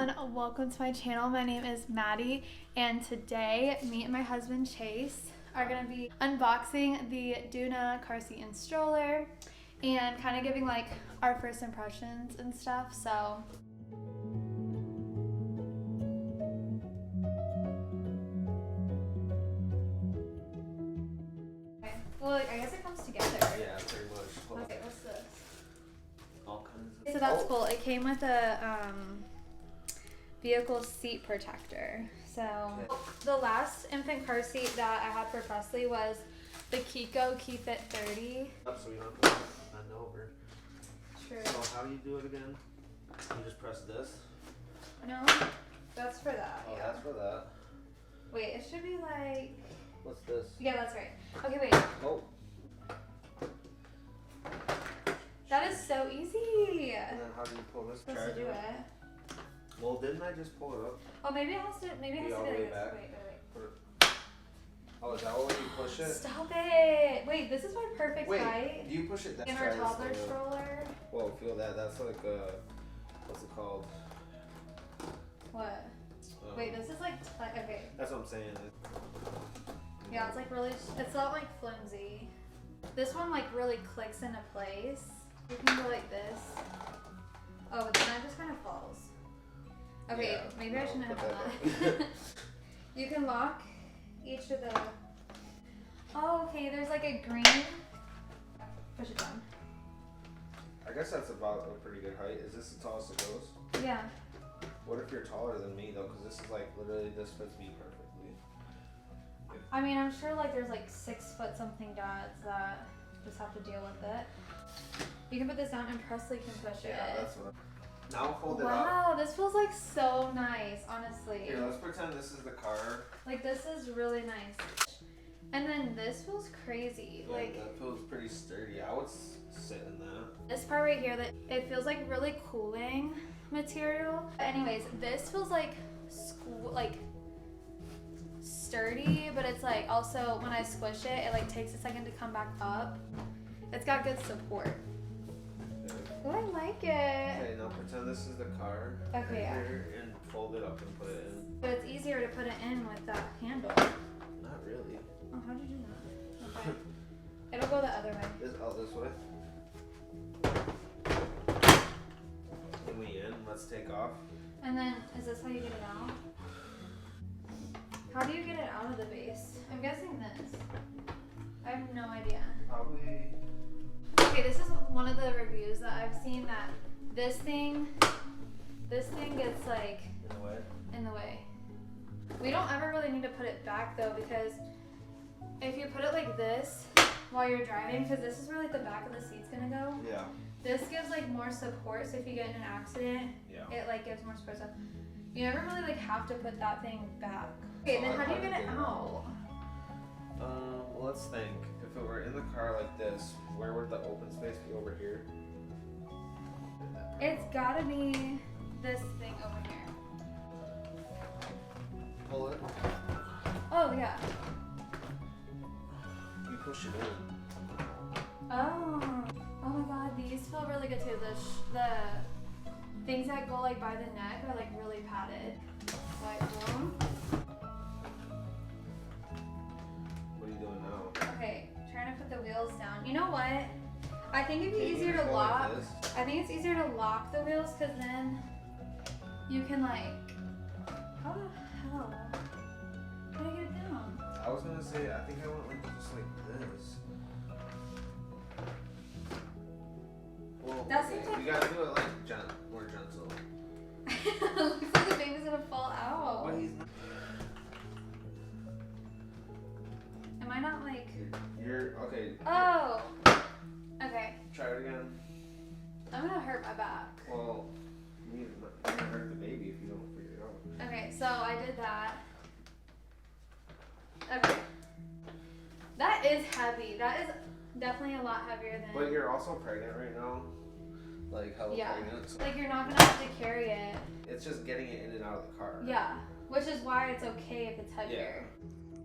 everyone, welcome to my channel. My name is Maddie, and today me and my husband Chase are going to be unboxing the DOONA Carseat and stroller and kind of giving like our first impressions and stuff. So okay. Well, I guess it comes together. Yeah, pretty much. Okay, what's this? All kinds of. So that's cool. It came with a vehicle seat protector. So the last infant car seat that I had for Presley was the Kiko KeyFit 30. Up so we don't have to bend over. True. So how do you do it again? You just press this. No, that's for that. Oh, yeah. that's for that. Wait, it should be like. What's this? Yeah, that's right. Okay, wait. Oh. That is so easy. And then how do you pull this? Supposed to do it. Well, didn't I just pull it up? Oh, maybe it has to. Maybe it has to all be the like way this. back? Wait. Oh, is that when you push it? Stop it! Wait, this is my perfect Wait, height. do you push it? In our toddler stroller. Whoa, feel that? That's like a. What's it called? What? Wait, this is like. Okay. That's what I'm saying. Yeah, it's like really. It's not like flimsy. This one like really clicks into place. You can go like this. Oh, but then it just kind of falls. Okay, Yeah, maybe I shouldn't have put done that that. You can lock each of the. Oh, okay. There's like a green. Push it down. I guess that's about a pretty good height. Is this the tallest it goes? Yeah. What if you're taller than me though? Because this is like literally this fits me perfectly. I mean, I'm sure like there's like 6 foot something dads that just have to deal with it. You can put this down and Presley can push it. Yeah, that's what. Now fold it up. Wow, this feels like so nice, honestly. Here, let's pretend this is the car. Like this is really nice. And then this feels crazy. Yeah, like that feels pretty sturdy. I would sit in that. this part right here, that it feels like really cooling material. Anyways, this feels like sturdy, but it's like also when I squish it, it like takes a second to come back up. It's got good support. Okay. Oh, I like it. Okay, now pretend this is the car. Okay, right yeah. here, and fold it up and put it in. But it's easier to put it in with that handle. Not really. Oh, how'd you do that? Okay. It'll go the other way. This way. When we in, let's take off. And then, is this how you get it out? How do you get it out of the base? I'm guessing this. I have no idea. Probably. Okay, this is one of the reviews that I've seen that this thing gets like In the way. in the way. We don't ever really need to put it back though, because if you put it like this while you're driving, because this is where like the back of the seat's gonna go. Yeah. This gives like more support, so if you get in an accident, Yeah. it like gives more support. So you never really like have to put that thing back. Okay, then how do you get it out? Well, let's think. If it were in the car like this, where would the open space be over here? It's gotta be this thing over here. Pull it. Oh yeah. You push it in. Oh. Oh my god, these feel really good too. The things that go like by the neck are like really padded. Like boom. What are you doing now? Okay, trying to put the wheels down. You know what? I think it'd be Can you easier just to go like lock. this? I think it's easier to lock the wheels because then you can like. How the hell? How do I get it down? I was gonna say, I think I went like just like this. Well, That seems like- you gotta do it like more gentle. Looks like the baby's gonna fall out. But he's not. Am I not like? You're okay. Oh. Okay. Try it again. I'm gonna hurt my back. Well, you're gonna hurt the baby if you don't figure it out. Okay, so I did that. Okay. That is heavy. That is definitely a lot heavier than. But you're also pregnant right now. Like hella Yeah. pregnant. So Like you're not gonna have to carry it. it's just getting it in and out of the car. Yeah. Which is why it's okay if it's heavier.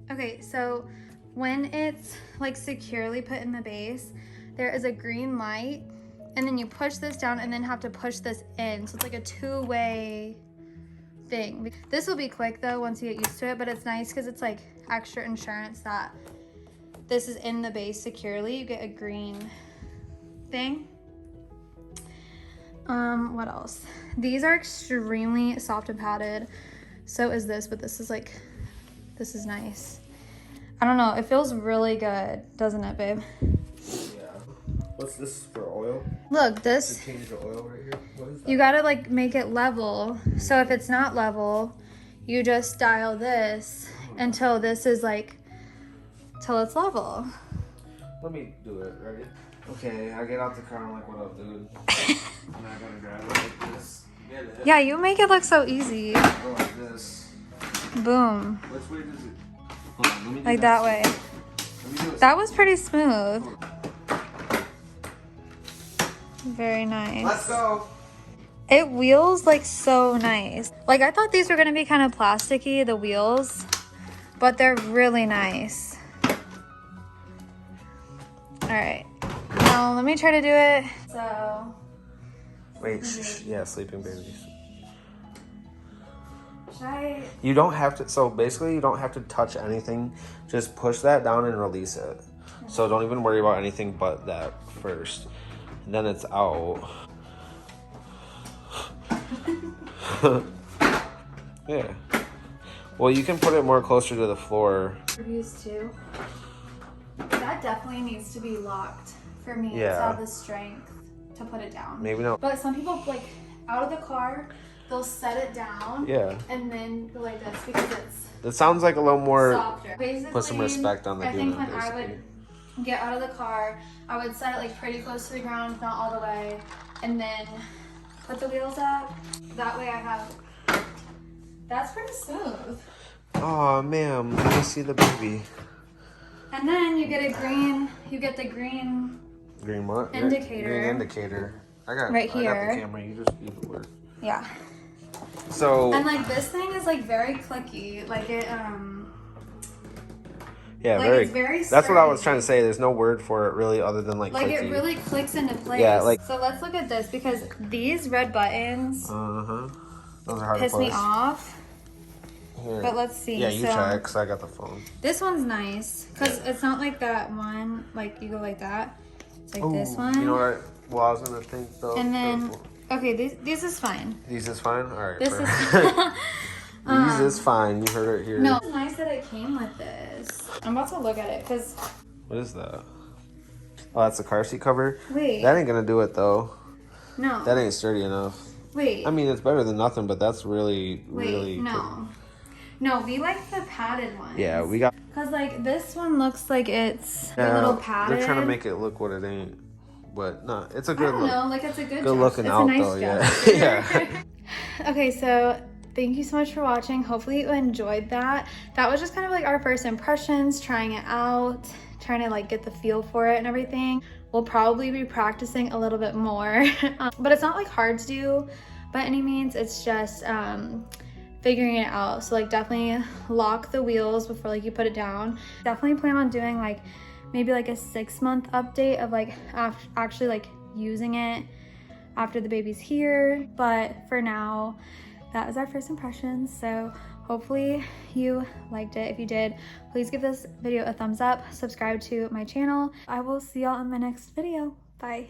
Yeah. Okay, so when it's like securely put in the base, there is a green light, and then you push this down and then have to push this in. So it's like a two-way thing. This will be quick though once you get used to it, but it's nice because it's like extra insurance that this is in the base securely. You get a green thing. What else? These are extremely soft and padded. So is this, but this is like, this is nice. I don't know, it feels really good, doesn't it, babe? Yeah. What's this for oil? Look, this, To change the oil right here? What is that? you gotta like make it level. So if it's not level, you just dial this until this is like, till it's level. Let me do it. Ready? Okay, I get out the car. I'm like, what up, dude? I'm not gonna grab it like this. Get it? Yeah, you make it look so easy. Go like this. Boom. Which way does it? Hold on, let me do Like that way. Let me do it. That was pretty smooth. Very nice. Let's go. It wheels like so nice. Like I thought these were gonna be kind of plasticky, the wheels, but they're really nice. All right, now let me try to do it. So. Wait, yeah, sleeping babies. Should I? You don't have to, so basically you don't have to touch anything. Just push that down and release it. So don't even worry about anything but that first. And then it's out. Yeah. Well, you can put it more closer to the floor. Reviews too. That definitely needs to be locked for me to Yeah. have the strength to put it down. Maybe not. But some people like out of the car, they'll set it down. Yeah. And then go like this because it's That sounds like a little more, softer. Basically, put some respect on the I think DOONA, when I would get out of the car, I would set it like pretty close to the ground, not all the way, and then put the wheels up. That way I have, that's pretty smooth. Oh, ma'am, let me see the baby. And then you get the green Green what? indicator. Green indicator. I got Right I got here. the camera. You just use the word. Yeah. So. And like this thing is like very clicky. Like it Yeah, like it's very That's what I was sturdy. trying to say. There's no word for it really, other than like. Like clicky. it really clicks into place. Yeah, like. So let's look at this because these red buttons Those are hard piss to me push. off. Here. But let's see. Yeah, you so, check, because I got the phone. This one's nice because it's not like that one. Like you go like that. It's like this one. You know what? Well, I was gonna think though. And then okay, this is fine. These is fine. All right. This is. These is fine. You heard it here. No, it's nice that it came with this. I'm about to look at it because. What is that? Oh, that's the car seat cover. Wait. That ain't gonna do it though. No. That ain't sturdy enough. Wait. I mean, it's better than nothing, but that's really, really. No. No, we like the padded ones. Yeah, we got. Cause like this one looks like it's a Yeah, little padded. They're trying to make it look what it ain't, but no, it's a I good don't look. know, like it's a good Good gesture. looking It's out a nice though, yeah. gesture. Yeah. Okay, so thank you so much for watching. Hopefully you enjoyed that. That was just kind of like our first impressions, trying it out, trying to like get the feel for it and everything. We'll probably be practicing a little bit more, but it's not like hard to do by any means. It's just figuring it out. So like definitely lock the wheels before like you put it down. Definitely plan on doing like maybe like a 6-month update of like actually like using it after the baby's here. But for now, that is our first impressions. So hopefully you liked it. If you did, please give this video a thumbs up, subscribe to my channel. I will see y'all in my next video. Bye.